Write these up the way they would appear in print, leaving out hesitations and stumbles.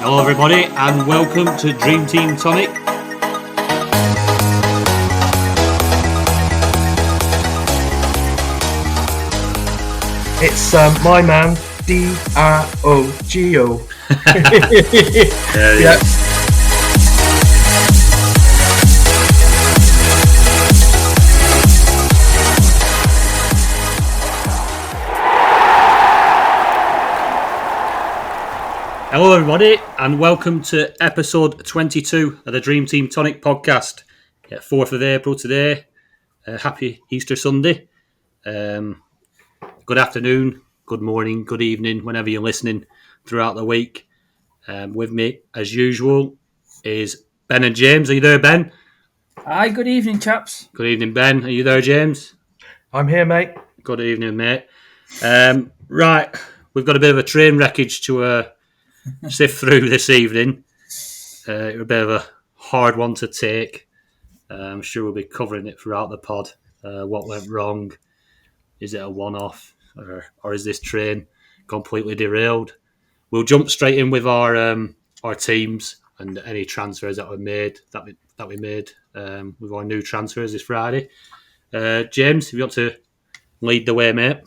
Hello everybody and welcome to Dream Team Tonic. It's my man, Diogo. Yeah. Hello everybody and welcome to episode 22 of the Dream Team Tonic podcast. 4th of April today. Happy Easter Sunday. Good afternoon, good morning, good evening, whenever you're listening throughout the week. With me, as usual, is Ben and James. Are you there, Ben? Hi, good evening, chaps. Good evening, Ben. Are you there, James? I'm here, mate. Good evening, mate. Right, we've got a bit of a train wreckage to sift through this evening. It's a bit of a hard one to take. I'm sure we'll be covering it throughout the pod. What went wrong? Is it a one-off? Or is this train completely derailed? We'll jump straight in with our teams and any transfers that we made with our new transfers this Friday. James, if you want to lead the way, mate.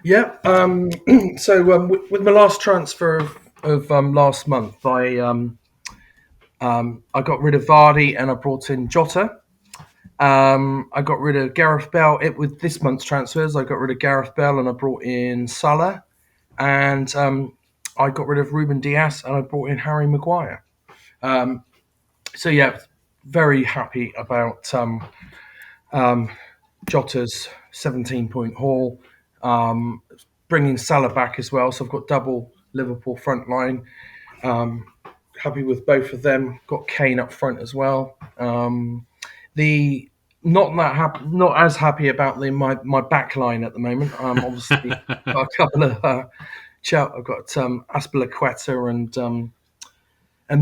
Yeah. With my last transfer of last month, I got rid of Vardy and I brought in Jota. I got rid of Gareth Bale. With this month's transfers, I got rid of Gareth Bale and I brought in Salah. And I got rid of Ruben Dias and I brought in Harry Maguire. Very happy about Jota's 17-point haul. Bringing Salah back as well. So I've got double Liverpool front line. Happy with both of them. Got Kane up front as well. Not as happy about my back line at the moment. Obviously, got a couple of I've got Aspilicueta and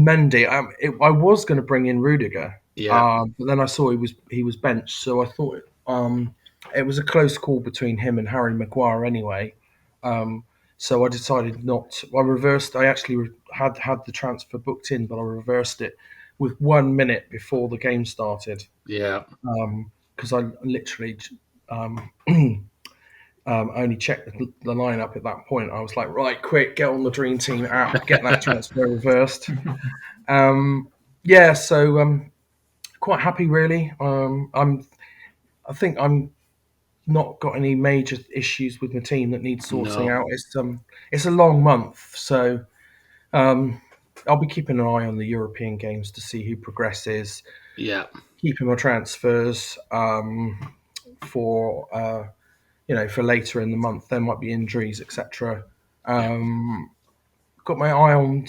Mendy. I was going to bring in Rudiger, but then I saw he was benched, so I thought it was a close call between him and Harry Maguire anyway. So I decided not to. I reversed. I actually had the transfer booked in, but I reversed it with 1 minute before the game started. Yeah. Because I literally only checked the lineup at that point. I was like, right, quick, get on the Dream Team app, get that transfer reversed. Quite happy really. I think I'm not got any major issues with my team that need sorting out. It's a long month, so I'll be keeping an eye on the European games to see who progresses. Yeah. Keeping my transfers for later in the month. There might be injuries, etc. Got my eye on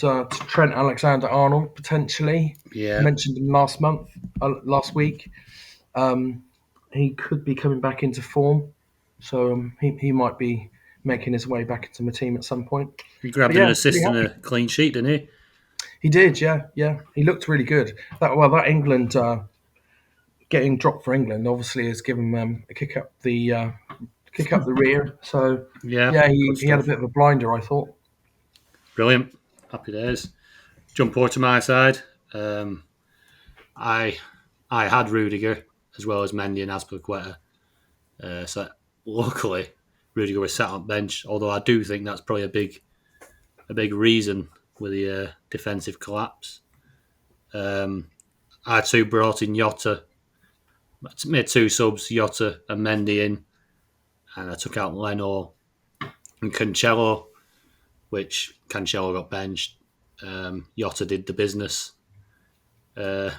Trent Alexander-Arnold potentially. Yeah. I mentioned him last week. He could be coming back into form, so he might be making his way back into my team at some point. He grabbed an assist and a clean sheet, didn't he? He did, yeah. He looked really good. That England getting dropped for England obviously has given them a kick up the rear. So he had a bit of a blinder, I thought. Brilliant, happy days. Jump over to my side. I had Rudiger as well as Mendy and Aspilicueta. So luckily, Rudiger was sat on bench. Although I do think that's probably a big reason with the defensive collapse. I too brought in Jota. Made 2 subs, Jota and Mendy in, and I took out Leno and Cancelo, which Cancelo got benched. Jota did the business. I'm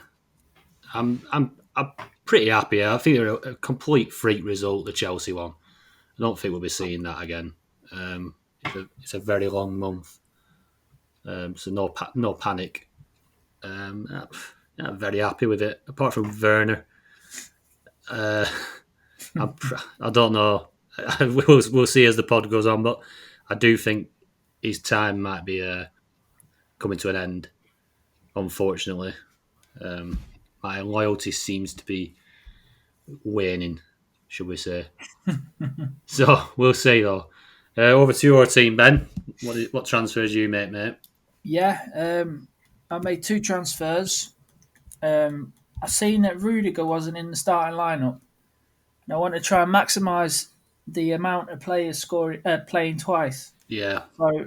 pretty happy. I think they're a complete freak result, the Chelsea one. I don't think we'll be seeing that again. It's a very long month, so no panic. I'm very happy with it. Apart from Werner. I don't know. We'll see as the pod goes on, but I do think his time might be coming to an end. Unfortunately, my loyalty seems to be waning, should we say? So we'll see though. Over to your team, Ben. What transfers you make, mate? Yeah, I made two transfers. I seen that Rudiger wasn't in the starting lineup, and I want to try and maximise the amount of players playing twice. Yeah, So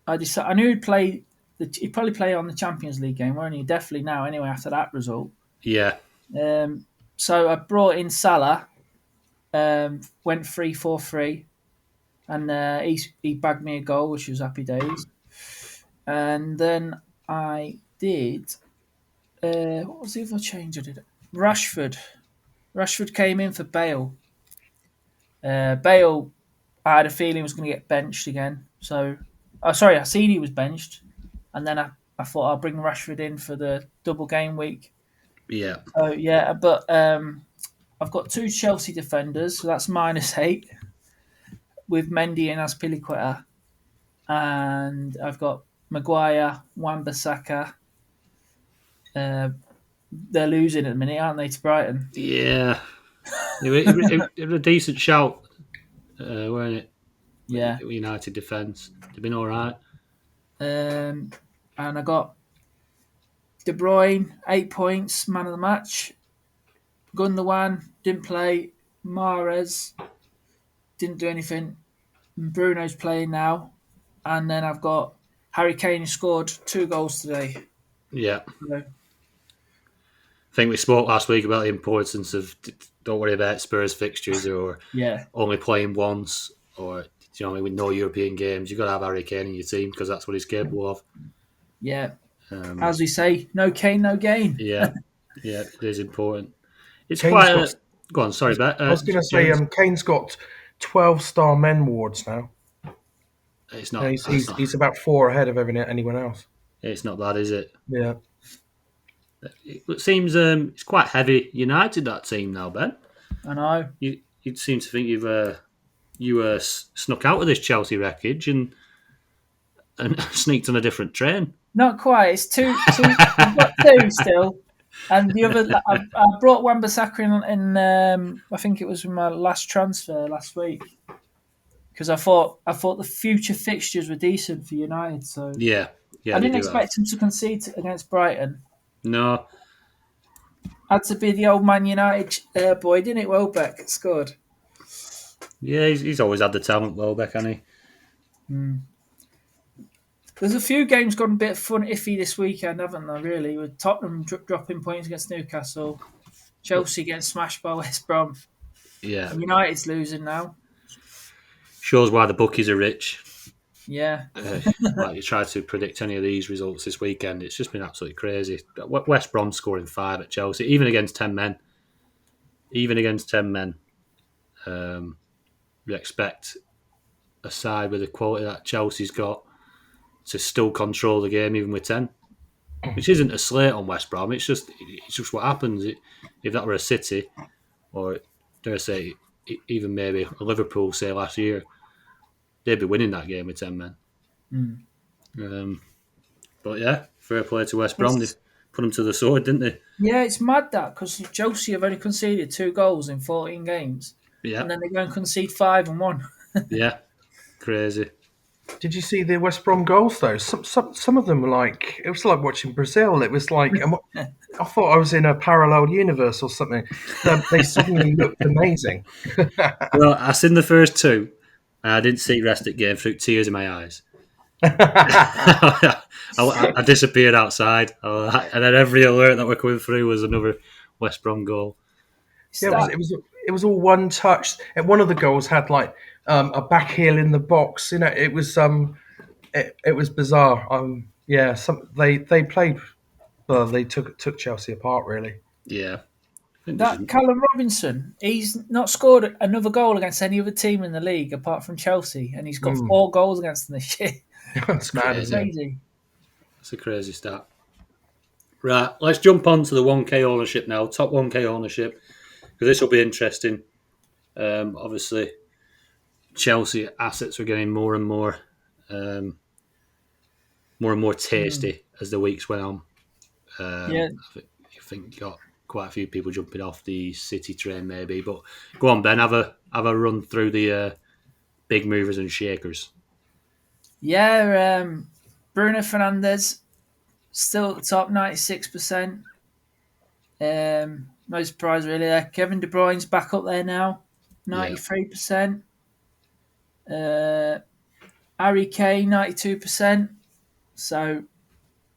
I decided I knew he'd play. He'd probably play on the Champions League game, won't he? Definitely now. Anyway, after that result, yeah, um, so I brought in Salah. Went 3-4-3, and he bagged me a goal, which was happy days. And then I did. What was the other change I did? Rashford. Rashford came in for Bale. Bale, I had a feeling was going to get benched again. So, sorry, I seen he was benched, and then I thought I'll bring Rashford in for the double game week. yeah, So yeah, but I've got two Chelsea defenders, so that's -8 with Mendy and Azpilicueta, and I've got Maguire, Wan-Bissaka. Uh, they're losing at the minute, aren't they, to Brighton? yeah. It was a decent shout, weren't it? Yeah. United defence. They've been all right. And I got De Bruyne, 8 points, man of the match. Gundogan didn't play. Mahrez didn't do anything. Bruno's playing now. And then I've got Harry Kane, who scored 2 goals today. Yeah. So, I think we spoke last week about the importance of don't worry about Spurs fixtures or yeah. only playing once or with no European games. You've got to have Harry Kane in your team because that's what he's capable of. Yeah. Um, As we say, no Kane, no gain. yeah, yeah, it is important. It's Kane's quite got. a. Go on, sorry, Bet. I was going to say, Kane's got 12-star men wards now. It's Yeah, not. he's about 4 ahead of anyone else. It's not bad, is it? Yeah. It seems it's quite heavy. United that team now, Ben. I know. You'd seem to think you snuck out of this Chelsea wreckage and sneaked on a different train. Not quite. It's two. I've got two still. And the other, I brought Wan-Bissaka in I think it was in my last transfer last week. Because I thought the future fixtures were decent for United. So Yeah, I they didn't do expect him to concede against Brighton. No, Had to be the old Man United boy, didn't it? Welbeck scored. yeah, he's always had the talent, Welbeck, hasn't he? There's a few games gone a bit iffy this weekend, haven't there? Really, with Tottenham dropping points against Newcastle, Chelsea getting smashed by West Brom, Yeah, and United's losing now. shows why the bookies are rich. Yeah, Like you try to predict any of these results this weekend, it's just been absolutely crazy. West Brom scoring 5 at Chelsea, even against 10 men. Even against 10 men, you expect a side with the quality that Chelsea's got to still control the game even with 10, which isn't a slate on West Brom. It's just what happens. If that were a City or dare I say even maybe a Liverpool, say last year, they'd be winning that game with 10 men. But yeah, fair play to West Brom. They put them to the sword, didn't they? yeah, it's mad that because Chelsea have only conceded 2 goals in 14 games, Yeah, and then they go and concede 5 and 1. yeah, crazy. Did you see the West Brom goals though? Some of them were like it was like watching Brazil. It was like I thought I was in a parallel universe or something. They suddenly looked amazing. Well, I seen the first 2, and I didn't see the rest of the game through tears in my eyes. I disappeared outside, and then every alert that were coming through was another West Brom goal. Yeah, it was all one touch. And one of the goals had like a back heel in the box. You know, it was bizarre. Yeah, they played. Well, they took Chelsea apart really. Yeah, That Callum Robinson, he's not scored another goal against any other team in the league apart from Chelsea, and he's got 4 goals against them this year. That's mad, isn't it? Crazy. It's a crazy stat. Right, let's jump on to the 1K ownership now. Top 1K ownership, because this will be interesting. Obviously, Chelsea assets are getting more and more tasty as the weeks went on. Yeah. I think you got quite a few people jumping off the City train, maybe. But go on, Ben, have a run through the big movers and shakers. Yeah, Bruno Fernandes still at the top, 96%. No surprise really there. Kevin De Bruyne's back up there now, 93%. Harry Kane, 92%. So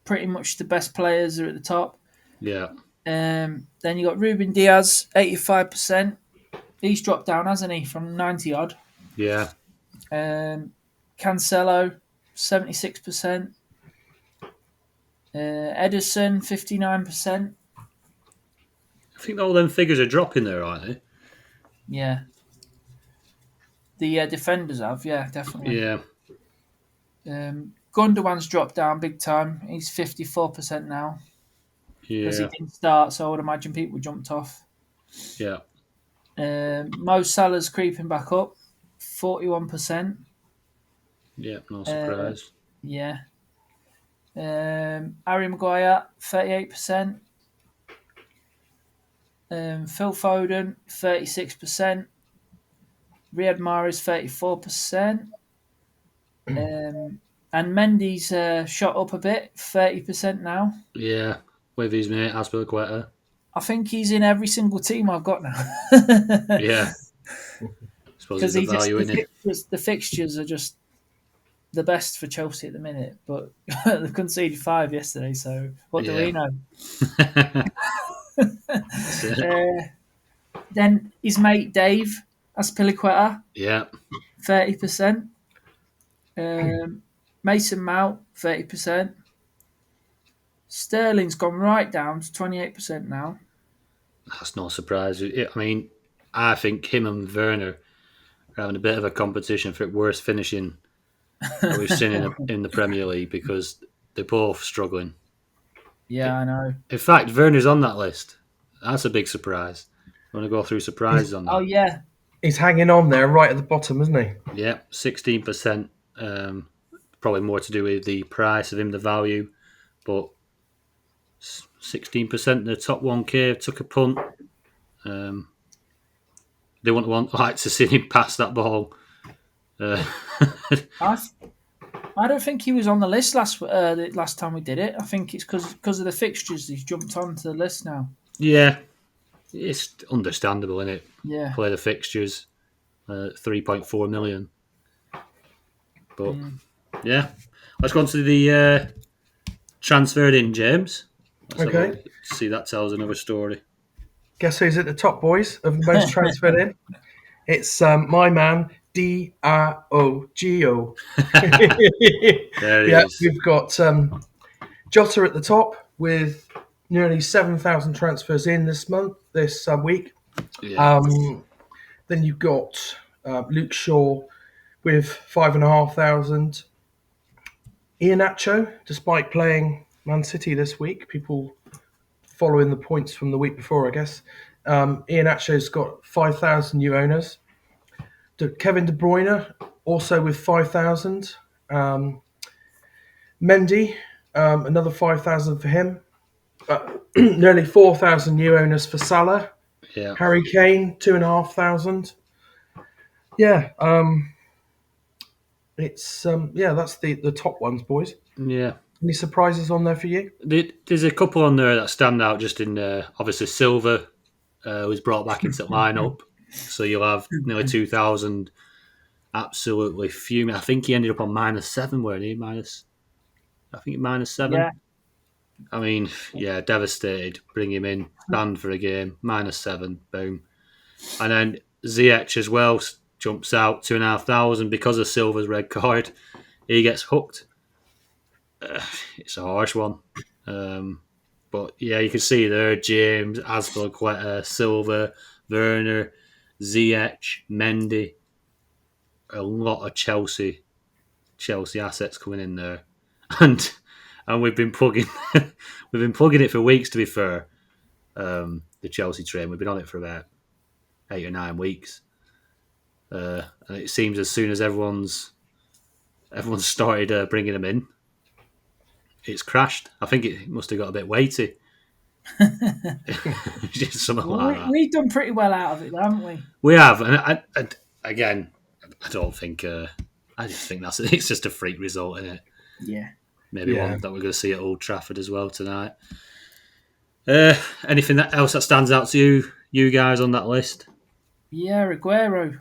pretty much the best players are at the top. Yeah. Then you got Ruben Diaz, 85%. He's dropped down, hasn't he, from 90 odd. Yeah. Cancelo, 76%. Ederson, 59%. I think all them figures are dropping there, aren't they? Yeah. The defenders have, yeah, definitely. Yeah. Gundogan's dropped down big time. He's 54% now. Because he Yeah. didn't start, so I would imagine people jumped off. Yeah. Mo Salah's creeping back up, 41%. Yeah. No surprise. Yeah. Harry Maguire, 38%. Phil Foden, 36%. Riyad Mahrez, 34%. And Mendy's shot up a bit, 30% now. Yeah. With his mate, Aspilicueta. I think he's in every single team I've got now. Yeah. Suppose it's the value in it. The fixtures are just the best for Chelsea at the minute, but they conceded 5 yesterday, so what do we know? Then his mate Dave Aspilicueta, Yeah. 30%. Mason Mount, 30%. Sterling's gone right down to 28% now. That's no surprise. I mean, I think him and Werner are having a bit of a competition for worst finishing that we've seen in the Premier League because they're both struggling. Yeah, I know. In fact, Werner's on that list. That's a big surprise. Want to go through surprises on that? Oh, yeah. He's hanging on there right at the bottom, isn't he? Yeah, 16%. Probably more to do with the price of him, the value. But 16% the top 1K took a punt. They wouldn't like to see him pass that ball. I don't think he was on the list last time we did it. I think it's because of the fixtures he's jumped onto the list now. Yeah, it's understandable, isn't it? Yeah. Play the fixtures, 3.4 million. But yeah, let's go on to the transferred in, James. Okay. See, that tells another story. Guess who's at the top, boys, of the most transferred in? It's my man, Diogo. There he is. We've got Jota at the top with nearly 7,000 transfers in this week. Yeah. Then you've got Luke Shaw with 5,500. Iheanacho, despite playing Man City this week, people following the points from the week before, I guess. Iheanacho's got 5,000 new owners. Kevin De Bruyne also with 5,000. Mendy, another 5,000 for him. Nearly 4,000 new owners for Salah. Yeah. Harry Kane, 2,500. Yeah. It's that's the top ones, boys. Yeah. Any surprises on there for you? There's a couple on there that stand out. Just in obviously Silva was brought back into the lineup, so you'll have nearly 2,000. Absolutely fuming. I think he ended up on -7, weren't he? -7. Yeah. I mean, yeah, devastated. Bring him in, banned for a game, -7, boom. And then Ziyech as well jumps out 2,500 because of Silva's red card. He gets hooked. It's a harsh one. But yeah, you can see there James, Aspilicueta, Silva, Werner, Ziyech, Mendy. A lot of Chelsea assets coming in there. And we've been plugging it for weeks, to be fair. The Chelsea train. We've been on it for about 8 or 9 weeks. And it seems as soon as everyone's started bringing them in, it's crashed. I think it must have got a bit weighty. Just something like that. We've done pretty well out of it, haven't we? We have, and I don't think. I just think it's just a freak result, isn't it? Yeah. Maybe Yeah. one that we're going to see at Old Trafford as well tonight. Anything else that stands out to you guys on that list? Yeah, Aguero,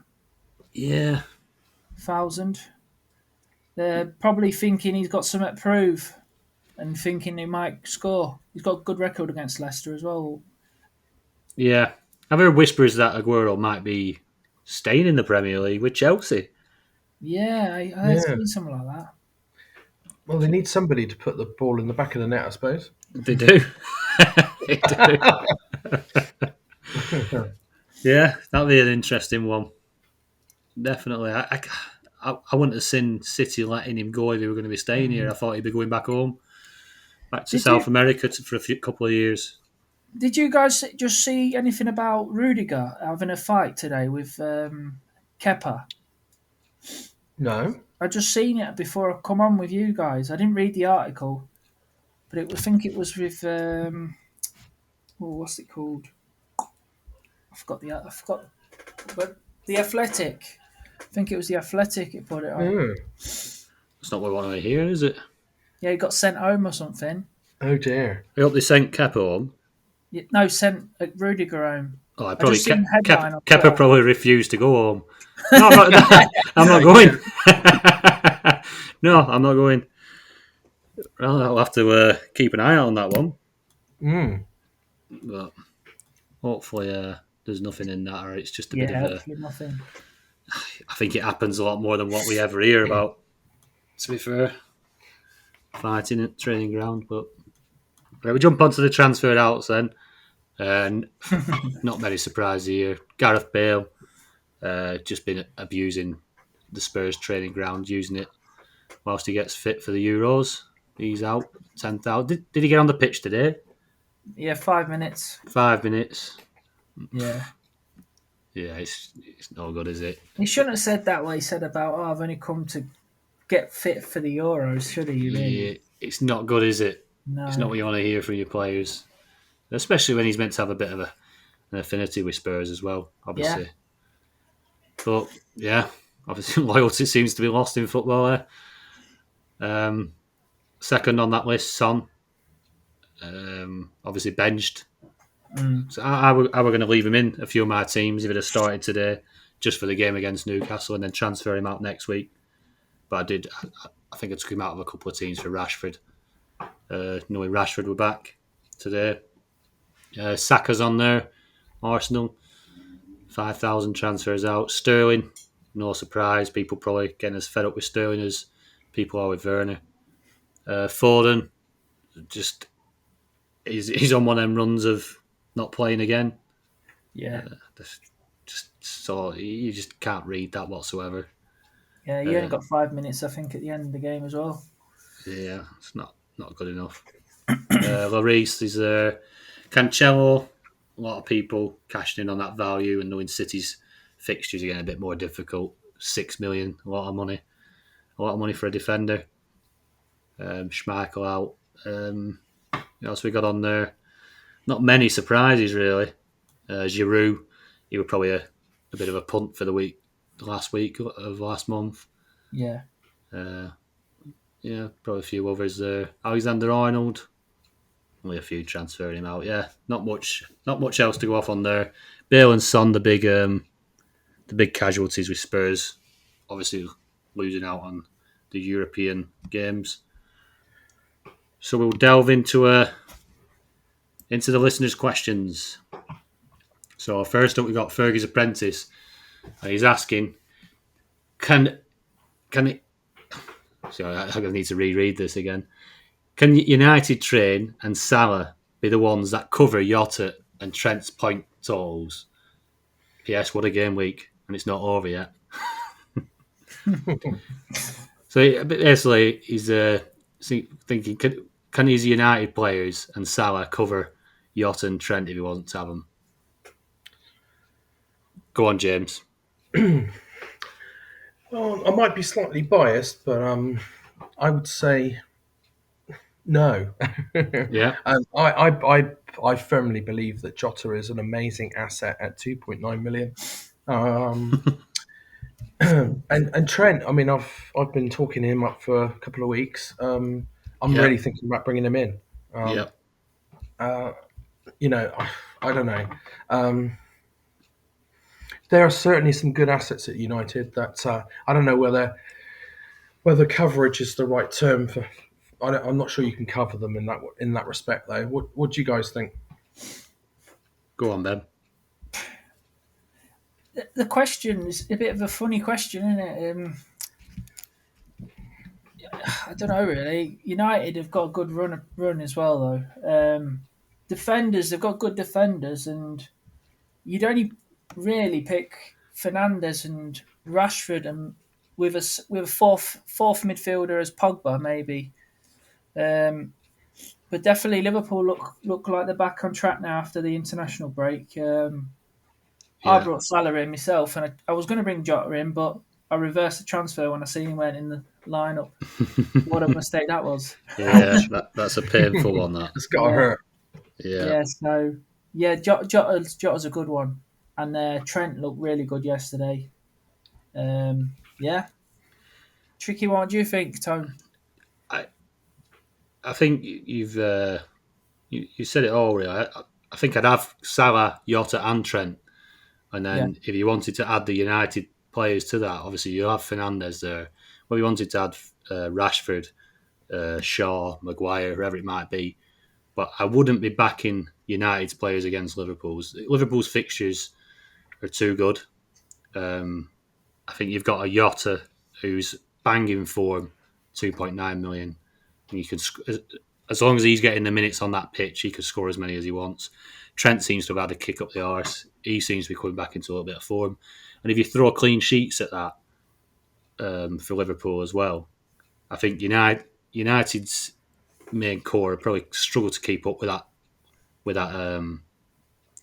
Yeah, 1,000. They're probably thinking he's got something to prove and thinking he might score. He's got a good record against Leicester as well. yeah. I've heard whispers that Aguero might be staying in the Premier League with Chelsea. Yeah, I had Yeah. seen something like that. Well, they need somebody to put the ball in the back of the net, I suppose. They do. They do. Yeah, that'll be an interesting one. Definitely. I wouldn't have seen City letting him go if he were going to be staying here. I thought he'd be going back home, back to Did you South America for couple of years. did you guys just see anything about Rudiger having a fight today with Kepa? No. I just seen it before I come on with you guys. I didn't read the article, but I think it was with what's it called? I forgot, but the Athletic. I think it was the Athletic it put it on. Oh, That's not what we want to hear, is it? Yeah, he got sent home or something. oh dear. I hope they sent Kepa home. No, sent Rudiger home. Oh, I I probably just seen the headline on Kepa Twitter. probably refused to go home. No, I'm not, I'm not going. No, I'm not going. Well, I'll have to keep an eye out on that one. Mm. But hopefully, there's nothing in that, or it's just a bit Yeah, of a. hopefully nothing. I think it happens a lot more than what we ever hear about. To be fair, fighting at training ground, but right, we jump onto the transfer outs then, and not many surprises here. Gareth Bale, just been abusing the Spurs training ground, using it whilst he gets fit for the Euros. He's out 10,000. Did he get on the pitch today? Yeah, 5 minutes. 5 minutes. Yeah. Yeah, it's no good, is it? He shouldn't have said that what he said about, I've only come to get fit for the Euros, should he, really? Yeah, it's not good, is it? No. It's not what you want to hear from your players, especially when he's meant to have a bit of an affinity with Spurs as well, obviously. Yeah. But yeah, obviously loyalty seems to be lost in football there. Second on that list, Son. Obviously benched. So I were going to leave him in a few of my teams if it had started today, just for the game against Newcastle, and then transfer him out next week. But I think I took him out of a couple of teams for Rashford, knowing Rashford were back today. Saka's on there, Arsenal, 5,000 transfers out. Sterling, no surprise, people probably getting as fed up with Sterling as people are with Werner. Foden, just he's on one of them runs of not playing again. Yeah. Just so you just can't read that whatsoever. Yeah, he only got 5 minutes, I think, at the end of the game as well. Yeah, it's not good enough. Lloris is there. Cancelo, a lot of people cashing in on that value and knowing City's fixtures are getting a bit more difficult. 6 million, a lot of money for a defender. Schmeichel out. What else we got on there? Not many surprises really. Giroud, he was probably a bit of a punt for the last week of last month. Yeah. Yeah, probably a few others there. Alexander Arnold, only a few transferring him out. Yeah, not much else to go off on there. Bale and Son, the big casualties with Spurs, obviously losing out on the European games. So we'll delve into the listeners' questions. So first up, we got Fergie's apprentice. He's asking, can it? So I need to reread this again. Can United train and Salah be the ones that cover Jota and Trent's point totals? P.S. What a game week, and it's not over yet. So basically, he's thinking, can these United players and Salah cover Jota and Trent if he wasn't to have them? Go on, James. Well, I might be slightly biased, but I would say no. Yeah. I firmly believe that Jota is an amazing asset at 2.9 million. And Trent, I mean, I've been talking him up for a couple of weeks. I'm Yeah, really thinking about bringing him in. yeah, Uh, you know, I don't know. Um, there are certainly some good assets at United that I don't know whether coverage is the right term for. I'm not sure you can cover them in that respect though. What do you guys think? go on, Ben. The question is a bit of a funny question, isn't it? I don't know really. United have got a good run as well though. Defenders, they've got good defenders, and you'd only really pick Fernandes and Rashford, and with a fourth midfielder as Pogba maybe. Um, but definitely Liverpool look like they're back on track now after the international break. I Yeah, brought Salah in myself, and I was going to bring Jota in, but I reversed the transfer when I seen him went in the lineup. What a mistake that was. yeah, that's a painful one. That. It's got to Yeah, hurt. Yeah, yeah. So yeah, Jota's a good one, and Trent looked really good yesterday. Yeah, tricky one. What do you think, Tone? I I think you said it all really. I think I'd have Salah, Jota, and Trent, and Yeah, then if you wanted to add the United players to that, obviously you have Fernandes there. Well, you wanted to add Rashford, Shaw, Maguire, whoever it might be. But I wouldn't be backing United's players against Liverpool's. Liverpool's fixtures are too good. Um, I think you've got a Jota who's banging form, 2.9 million. And you can, as long as he's getting the minutes on that pitch, he could score as many as he wants. Trent seems to have had a kick up the arse. He seems to be coming back into a little bit of form. And if you throw clean sheets at that for Liverpool as well, I think United's main core probably struggle to keep up with that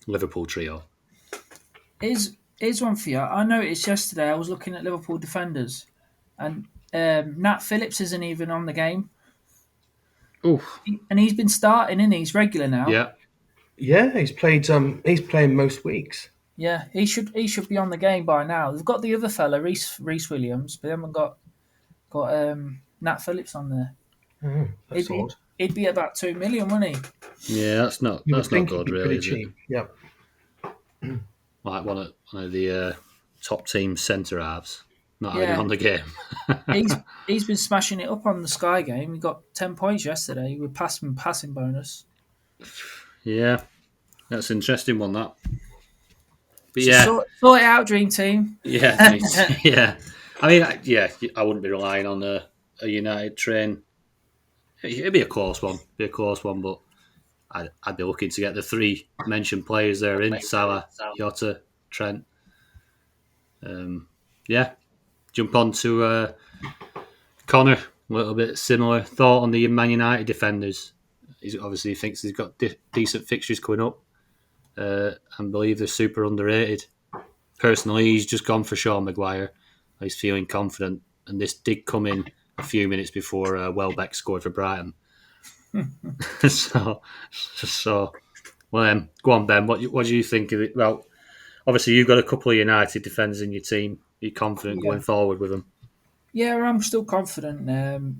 Liverpool trio. here's one for you. I noticed yesterday I was looking at Liverpool defenders, and Nat Phillips isn't even on the game, Oof. and he's been starting, and he's regular now. Yeah, Yeah, he's played. He's playing most weeks. Yeah, he should be on the game by now. They've got the other fella, Reese Williams, but they haven't got Nat Phillips on there. Oh, He'd that's be odd. he'd be about 2 million, wouldn't he? yeah, that's not You would that's not think it'd good, be really, pretty is it? cheap. Yeah. Like one of the top team centre halves not even Yeah, on the game. he's been smashing it up on the Sky game. He got 10 points yesterday with passing bonus. Yeah, that's an interesting one. That, but So yeah, sort it out, dream team. yeah, mate. Yeah. I mean, yeah, I wouldn't be relying on a United train. It'd be a close one, but I'd be looking to get the three mentioned players there in Salah, Jota, Trent. Yeah, jump on to Connor. A little bit similar thought on the Man United defenders. He obviously thinks he's got decent fixtures coming up, and believe they're super underrated. Personally, he's just gone for Sean Maguire. He's feeling confident, and this did come in a few minutes before Welbeck scored for Brighton. so well, go on, Ben. What do you think of it? Well, obviously you've got a couple of United defenders in your team. Are you confident Yeah, going forward with them? yeah, I'm still confident.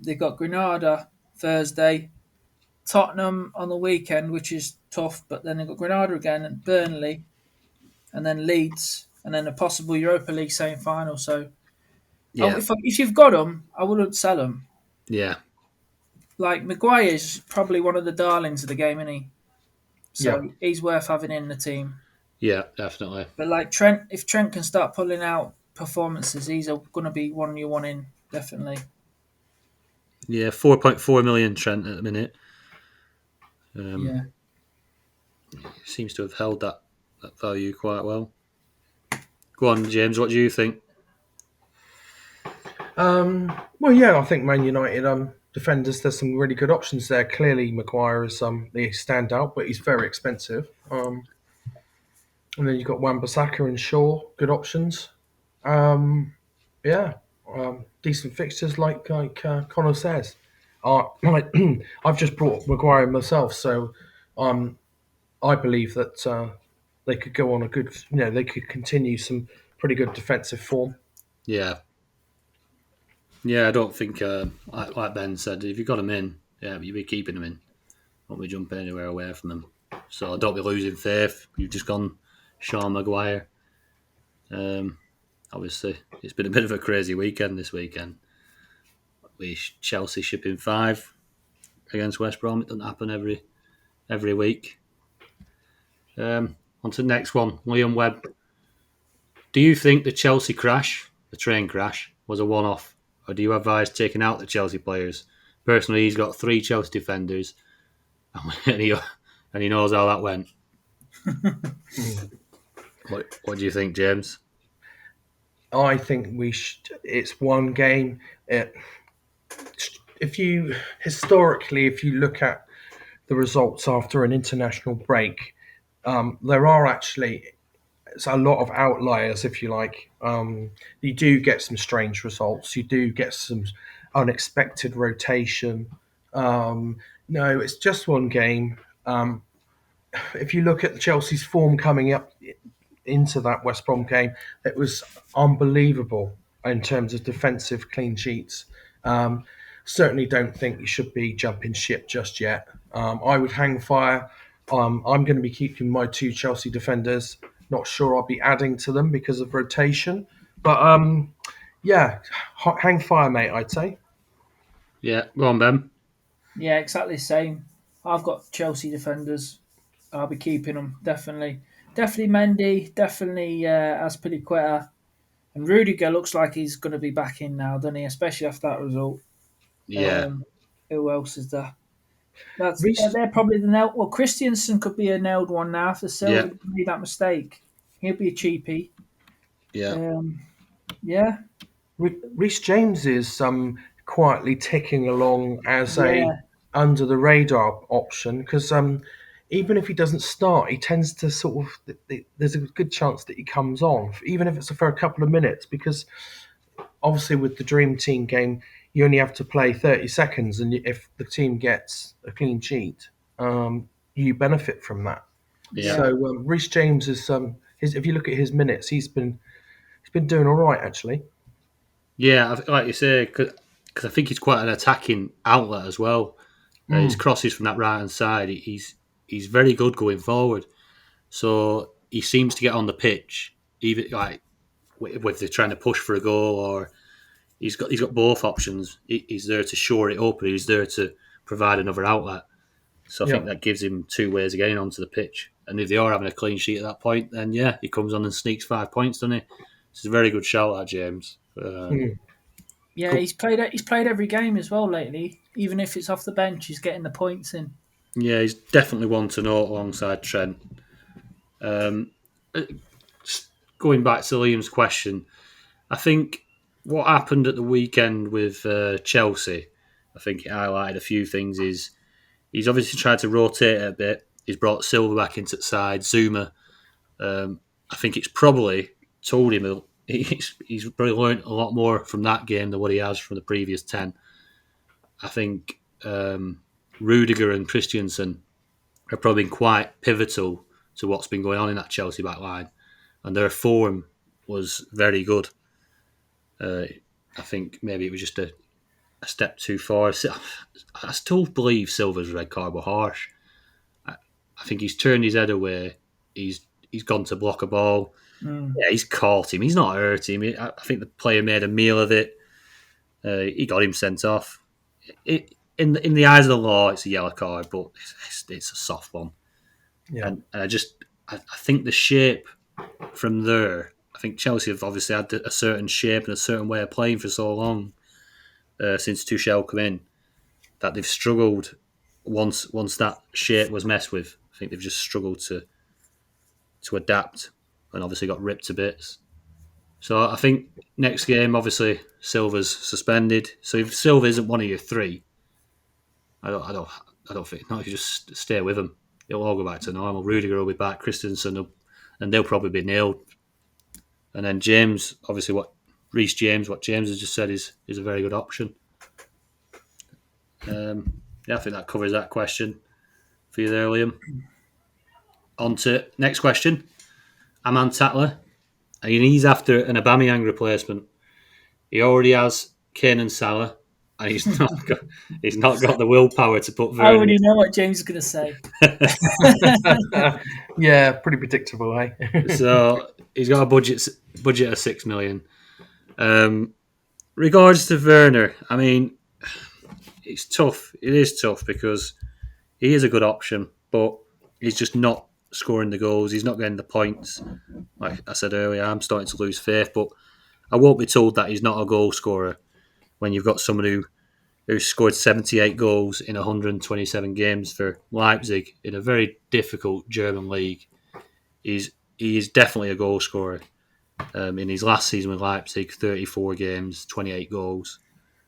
They've got Granada Thursday, Tottenham on the weekend, which is tough, but then they've got Granada again and Burnley, and then Leeds, and then a possible Europa League semi-final. So, Yeah, if you've got them, I wouldn't sell them. yeah, Like Maguire's probably one of the darlings of the game, isn't he? Yeah. So he's worth having in the team. yeah, definitely. But like Trent, if Trent can start pulling out performances, he's going to be one you want in definitely. Yeah, 4.4 million Trent at the minute. Yeah, Seems to have held that value quite well. Go on, James. What do you think? Well, yeah, I think Man United defenders. There's some really good options there. Clearly, Maguire is the standout, but he's very expensive. And then you've got Wan-Bissaka and Shaw, good options. Um, yeah, decent fixtures like Connor says. Like, I've just brought Maguire myself, so I believe that they could go on a good. They could continue some pretty good defensive form. Yeah, yeah. I don't think, like Ben said, if you got him in, Yeah, but you'll be keeping them in. Won't be jumping anywhere away from them. So don't be losing faith. You've just gone Sean Maguire. Obviously, it's been a bit of a crazy weekend this weekend. With Chelsea shipping 5 against West Brom. It doesn't happen every week. On to the next one. Liam Webb. Do you think the Chelsea crash, the train crash, was a one-off? Or do you advise taking out the Chelsea players? Personally, he's got 3 Chelsea defenders. And he knows how that went. What do you think, James? I think we should. It's one game. If you look at the results after an international break, there are actually it's a lot of outliers, if you like. You do get some strange results. You do get some unexpected rotation. No, it's just one game. If you look at Chelsea's form coming up into that West Brom game, it was unbelievable in terms of defensive clean sheets. Certainly don't think you should be jumping ship just yet. I would hang fire. I'm going to be keeping my 2 Chelsea defenders. Not sure I'll be adding to them because of rotation. But yeah, hang fire, mate, I'd say. Yeah, go on, Ben. Yeah, exactly the same. I've got Chelsea defenders. I'll be keeping them, definitely. Definitely Mendy, definitely Azpilicueta. And Rudiger looks like he's going to be back in now, doesn't he? Especially after that result. Yeah, Who else is there? Reece, They're probably the nailed. Well, Christiansen could be a nailed one now if the Silva yeah, made that mistake. He'll be a cheapie. yeah, Yeah, Reece James is quietly ticking along as a yeah, under the radar option because even if he doesn't start, he tends to sort of. There's a good chance that he comes on, even if it's for a couple of minutes, because obviously with the Dream Team game, you only have to play 30 seconds, and if the team gets a clean sheet, you benefit from that. yeah. yeah, So Reece James is if you look at his minutes, he's been doing all right actually. Yeah, like you say, because I think he's quite an attacking outlet as well. His Mm, crosses from that right hand side, he's very good going forward. So he seems to get on the pitch, even like whether they're trying to push for a goal or he's got both options. He's there to shore it up, and he's there to provide another outlet. So I yeah. think that gives him 2 ways of getting onto the pitch. And if they are having a clean sheet at that point, then yeah, he comes on and sneaks 5 points, doesn't he? It's a very good shout out, James. Mm. yeah. He's played every game as well lately. Even if it's off the bench, he's getting the points in. Yeah, he's definitely one to note alongside Trent. Um, Going back to Liam's question, I think what happened at the weekend with Chelsea, I think it highlighted a few things. He's obviously tried to rotate it a bit. He's brought Silva back into the side. Zuma, I think it's probably told him he's probably learned a lot more from that game than what he has from the previous 10. I think Rudiger and Christiansen have probably been quite pivotal to what's been going on in that Chelsea back line, and their form was very good. I think maybe it was just a step too far. I still believe Silva's red card were harsh. I think he's turned his head away. He's gone to block a ball. Mm. Yeah, he's caught him. He's not hurt him. I think the player made a meal of it. He got him sent off. In the eyes of the law, it's a yellow card, but it's a soft one. Yeah. And I think the shape from there. I think Chelsea have obviously had a certain shape and a certain way of playing for so long since Tuchel came in that they've struggled once that shape was messed with. I think they've just struggled to adapt and obviously got ripped to bits. So I think next game, obviously Silva's suspended. So if Silva isn't one of your 3, I don't think. No, you just stay with him. It'll all go back to normal. Rudiger will be back. Christensen and they'll probably be nailed. And then James, obviously, what James has just said is a very good option. Yeah, I think that covers that question for you there, Liam. On to next question. Aman Tatler. And he's after an Aubameyang replacement. He already has Kane and Salah. and he's not got the willpower to put I Werner. already know what James is going to say. Yeah, pretty predictable, eh? So he's got a budget of 6 million. Regards to Werner, I mean, it's tough. It is tough because he is a good option, but he's just not scoring the goals. He's not getting the points. Like I said earlier, I'm starting to lose faith, but I won't be told that he's not a goal scorer when you've got someone who scored 78 goals in 127 games for Leipzig in a very difficult German league. He is definitely a goal scorer. In his last season with Leipzig, 34 games, 28 goals.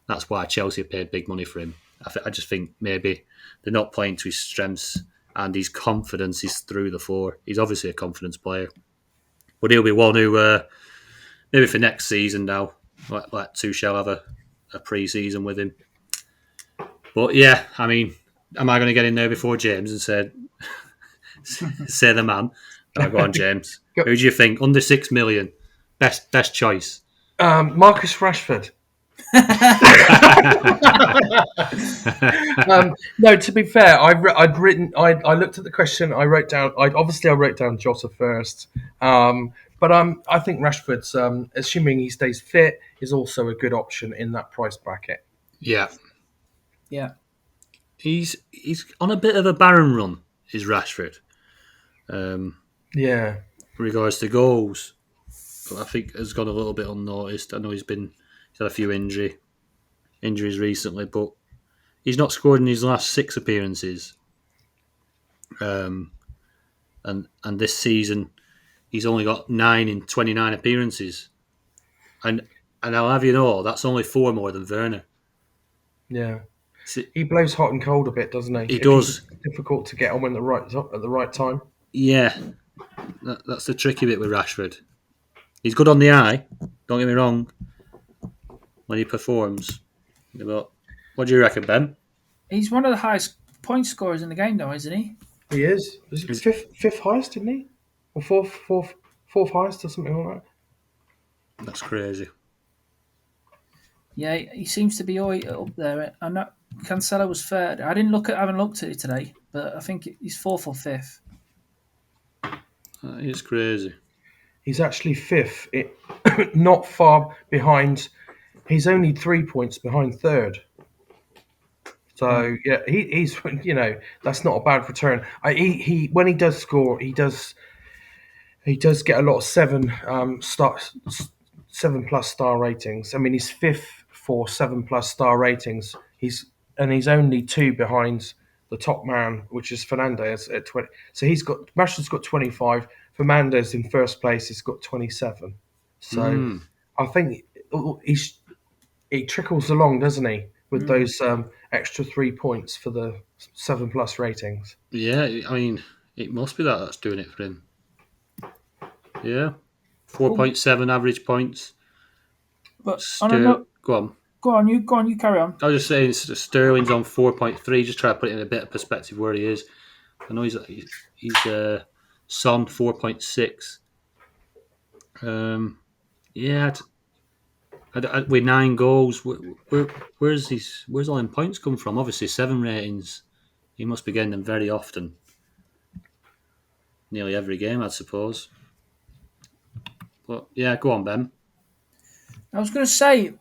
That's why Chelsea paid big money for him. I just think maybe they're not playing to his strengths, and his confidence is through the floor. He's obviously a confidence player, but he'll be one who maybe for next season now, like Tuchel have a pre-season with him. But yeah, I mean, am I going to get in there before James and say the man? No, go on, James. Go. Who do you think under 6 million? Best choice. Marcus Rashford. No, to be fair, I looked at the question. I wrote down Jota first. But I think Rashford's, assuming he stays fit, is also a good option in that price bracket. Yeah. Yeah. He's on a bit of a barren run, is Rashford. Yeah. In regards to goals, I think has gone a little bit unnoticed. I know he's had a few injuries recently, but he's not scored in his last 6 appearances. And this season he's only got 9 in 29 appearances. And I'll have you know that's only 4 more than Werner. Yeah. He blows hot and cold a bit, doesn't he? He does. It's difficult to get on at the right time. Yeah, that's the tricky bit with Rashford. He's good on the eye, don't get me wrong, when he performs. But what do you reckon, Ben? He's one of the highest point scorers in the game, though, isn't he? He is. Was it fifth highest, didn't he? Or fourth highest or something like that? That's crazy. Yeah, he seems to be up there. I know Cancelo was third. I haven't looked at it today, but I think he's 4th or 5th. That is crazy. He's actually 5th. Not far behind. He's only 3 points behind 3rd. So yeah, he's that's not a bad return. He when he does score, he does get a lot of 7+ star ratings. I mean, he's 5th for 7+ star ratings. He's only 2 behind the top man, which is Fernandes at 20. So Rashford's got 25. Fernandes in first place has got 27. So I think he trickles along, doesn't he, with those extra 3 points for the 7+ ratings. Yeah, I mean, it must be that's doing it for him. Yeah, 4.7 average points. But go on, you carry on. I was just saying Sterling's on 4.3. Just try to put it in a bit of perspective where he is. I know he's Son 4.6. Yeah, with 9 goals, where's all them points come from? Obviously 7 ratings. He must be getting them very often. Nearly every game, I suppose. But yeah, go on, Ben. I was going to say,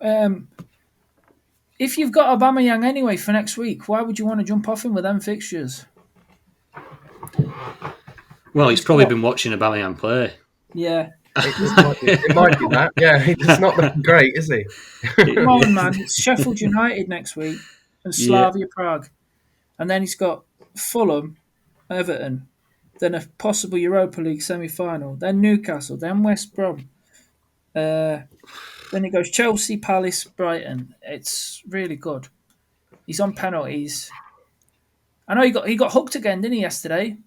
if you've got Aubameyang anyway for next week, why would you want to jump off him with them fixtures? Well, he's probably been watching Aubameyang play. Yeah. It might be that. Yeah, he's not looking great, is he? Come on, man. It's Sheffield United next week and Slavia Prague. And then he's got Fulham, Everton, then a possible Europa League semi-final, then Newcastle, then West Brom. Then it goes Chelsea, Palace, Brighton. It's really good. He's on penalties. I know he got hooked again, didn't he, yesterday?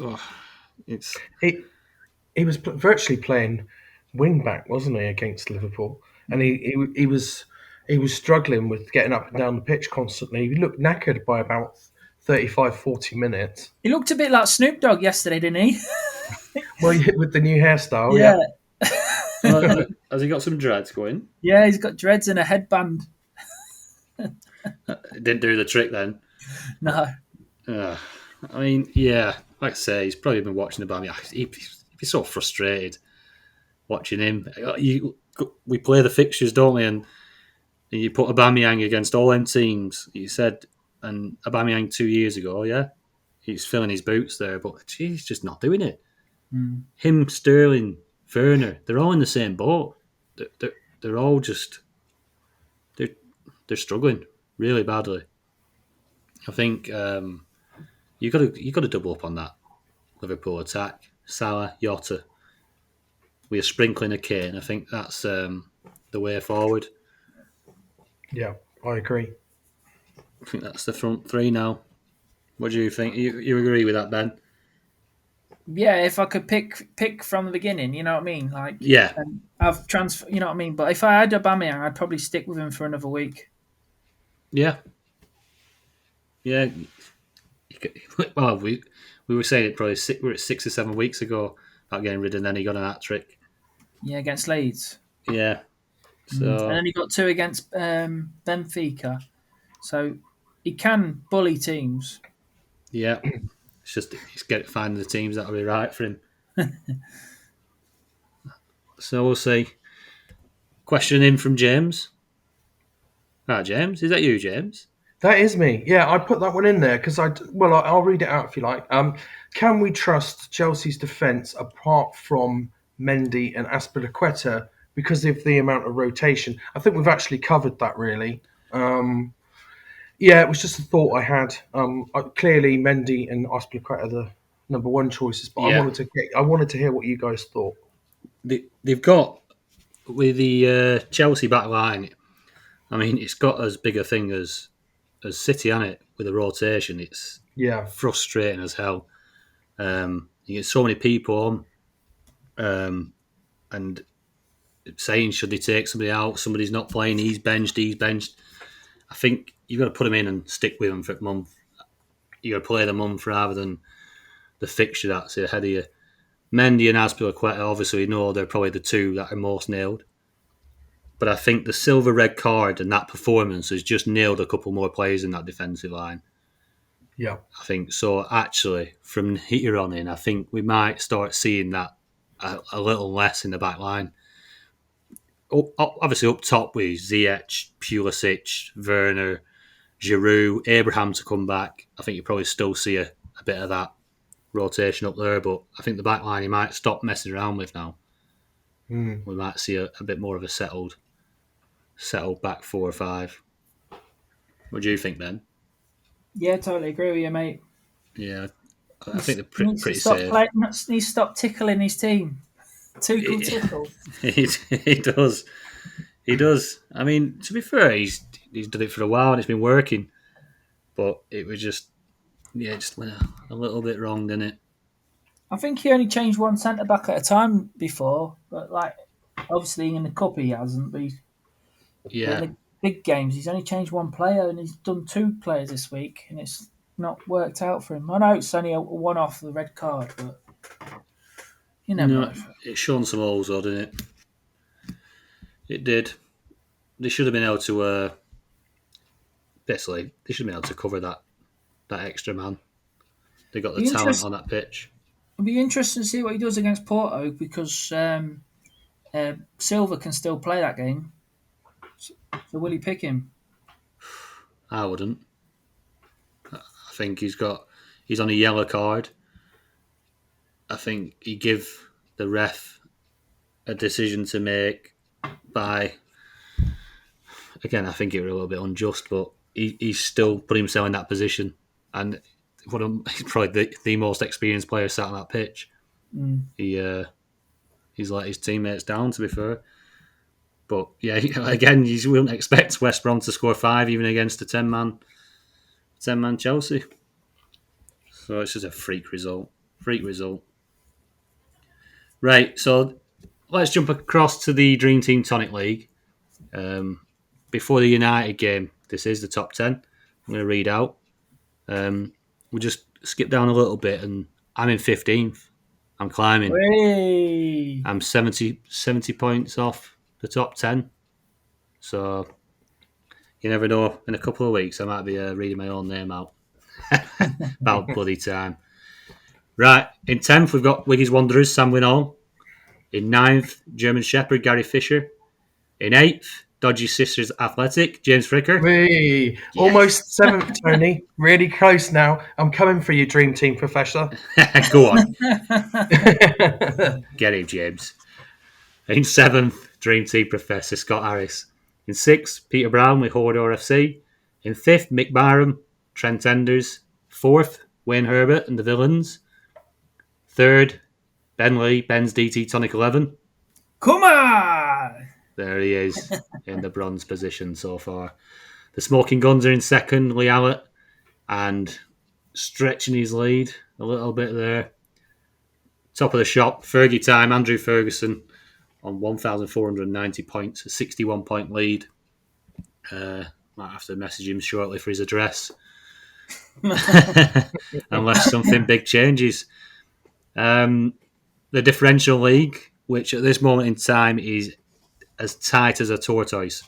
Oh, he was virtually playing wing back, wasn't he, against Liverpool? And he was struggling with getting up and down the pitch constantly. He looked knackered by about 35, 40 minutes. He looked a bit like Snoop Dogg yesterday, didn't he? Well, with the new hairstyle, yeah. Has he got some dreads going? Yeah, he's got dreads and a headband. It didn't do the trick then. No. Uh, I mean, yeah, like I say, he's probably been watching the Bammy. He'd be so frustrated watching him. We play the fixtures, don't we? And you put Aubameyang against all them teams. You said, and Aubameyang 2 years ago, yeah, he's filling his boots there, but he's just not doing it. Mm. Him, Sterling, Werner, they're all in the same boat. They're all just they're struggling really badly. I think you got to double up on that Liverpool attack. Salah, Jota, with a sprinkling of Kane. I think that's the way forward. Yeah, I agree. I think that's the front three now. What do you think? You agree with that, Ben? Yeah, if I could pick from the beginning, you know what I mean? Like, Yeah, I've transfer, you know what I mean? But if I had Aubameyang, I'd probably stick with him for another week. yeah, yeah. Well, we were saying it probably we were 6 or 7 weeks ago about getting rid of, and then he got an hat trick. Yeah, against Leeds. Yeah, And so then he got 2 against Benfica. So he can bully teams. yeah, it's just he's finding the teams that'll be right for him. So we'll see. Question in from James. James, is that you, James? That is me. Yeah, I put that one in there because I'll read it out if you like. Can we trust Chelsea's defence apart from Mendy and Azpilicueta because of the amount of rotation? I think we've actually covered that really. Yeah, it was just a thought I had. Clearly, Mendy and Azpilicueta are the number one choices, but Yeah. I wanted to hear what you guys thought. They've got with the Chelsea back line. I mean, it's got as big a thing as City, hasn't it? With the rotation, it's Yeah, frustrating as hell. You get so many people on, and saying should they take somebody out? Somebody's not playing. He's benched. I think you've got to put him in and stick with him for a month. You got to play the month rather than the fixture that's ahead of you. Mendy and Azpilicueta, obviously, we know they're probably the two that are most nailed. But I think the silver red card and that performance has just nailed a couple more players in that defensive line. yeah, I think so. Actually, from here on in, I think we might start seeing that a little less in the back line. Obviously, up top with Ziyech, Pulisic, Werner, Giroud, Abraham to come back. I think you probably still see a bit of that rotation up there, but I think the back line he might stop messing around with now. mm. We might see a bit more of a settled back 4 or 5. What do you think, Ben? Yeah, totally agree with you, mate. Yeah, I think they're He needs to pretty stop safe. needs to stop tickling his team. Tuchel tickle. He does. He does. I mean, to be fair, he's done it for a while and it's been working, but it was just went a little bit wrong, didn't it? I think he only changed one centre back at a time before, but like obviously in the cup he hasn't. But in Yeah. the big games he's only changed one player, and he's done 2 players this week, and it's not worked out for him. I know it's only a one off the red card, but you never No, know. it's shown some holes, though, didn't it? It did. They should have been able to. Basically, they should have been able to cover that extra man. They got the Be talent interest, on that pitch. it'll be interesting to see what he does against Porto because Silva can still play that game. So will he pick him? I wouldn't. I think he's on a yellow card. I think he give the ref a decision to make by. Again, I think it was a little bit unjust, but he's still put himself in that position, and he's probably the most experienced player sat on that pitch. Mm. He's let his teammates down, to be fair. But yeah, again, you wouldn't expect West Brom to score 5 even against a 10-man Chelsea. So it's just a freak result. Right, so let's jump across to the Dream Team Tonic League. Before the United game, this is the top 10. I'm going to read out. We'll just skip down a little bit, and I'm in 15th. I'm climbing. Hey. I'm 70 points off the top 10. So You never know. In a couple of weeks, I might be reading my own name out. About bloody time. Right, in 10th, we've got Wiggy's Wanderers, Sam Winall. In 9th, German Shepherd, Gary Fisher. In 8th, Dodgy Sisters Athletic, James Fricker. Whee! Yeah. Almost 7th, Tony. Really close now. I'm coming for you, Dream Team Professor. Go on. Get him, James. In 7th, Dream Team Professor Scott Harris. In 6th, Peter Brown with Hordor FC. In 5th, Mick Barham, Trent Enders. 4th, Wayne Herbert and the Villains. 3rd, Ben Lee, Ben's DT Tonic 11. Come on! There he is in the bronze position so far. The Smoking Guns are in 2nd, Lee Allett, and stretching his lead a little bit there. Top of the shop, Fergie time, Andrew Ferguson on 1,490 points, a 61-point lead. Might have to message him shortly for his address. Unless something big changes. The differential league, which at this moment in time is as tight as a tortoise.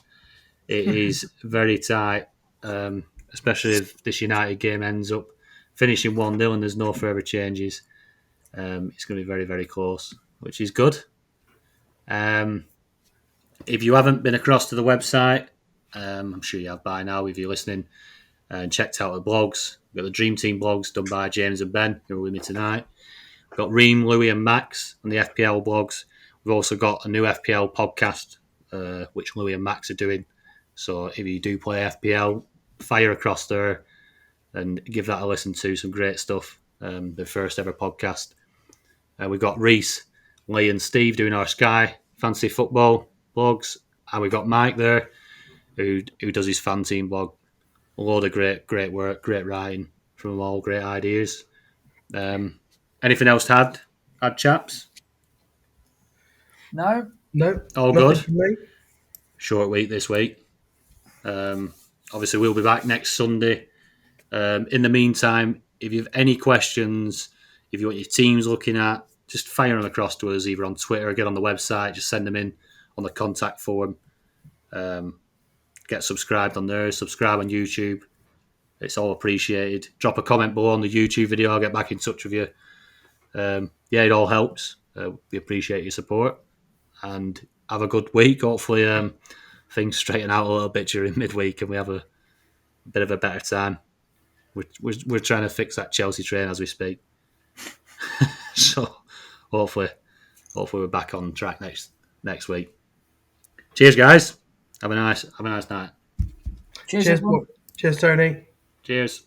It is very tight, especially if this United game ends up finishing 1-0 and there's no further changes. It's going to be very, very close, which is good. If you haven't been across to the website, I'm sure you have by now if you're listening, and checked out the blogs. We've got the Dream Team blogs done by James and Ben, who are with me tonight. We've got Reem, Louis and Max on the FPL blogs. We've also got a new FPL podcast, which Louis and Max are doing. So if you do play FPL, fire across there and give that a listen to. Some great stuff. The first ever podcast. We've got Reese, Lee and Steve doing our Sky Fantasy Football blogs. And we've got Mike there, who does his fan team blog. A load of great work, great writing from them all, great ideas. Anything else to add, chaps? No. All nothing good. from me. Short week this week. Obviously, we'll be back next Sunday. In the meantime, if you have any questions, if you want your teams looking at, just fire them across to us either on Twitter or get on the website. Just send them in on the contact form. Get subscribed on there. Subscribe on YouTube. It's all appreciated. Drop a comment below on the YouTube video. I'll get back in touch with you. It all helps. We appreciate your support. And have a good week. Hopefully things straighten out a little bit during midweek and we have a bit of a better time. We're trying to fix that Chelsea train as we speak. So hopefully we're back on track next week. Cheers, guys. Have a nice night. Cheers, Cheers, everyone. Cheers, Tony. Cheers.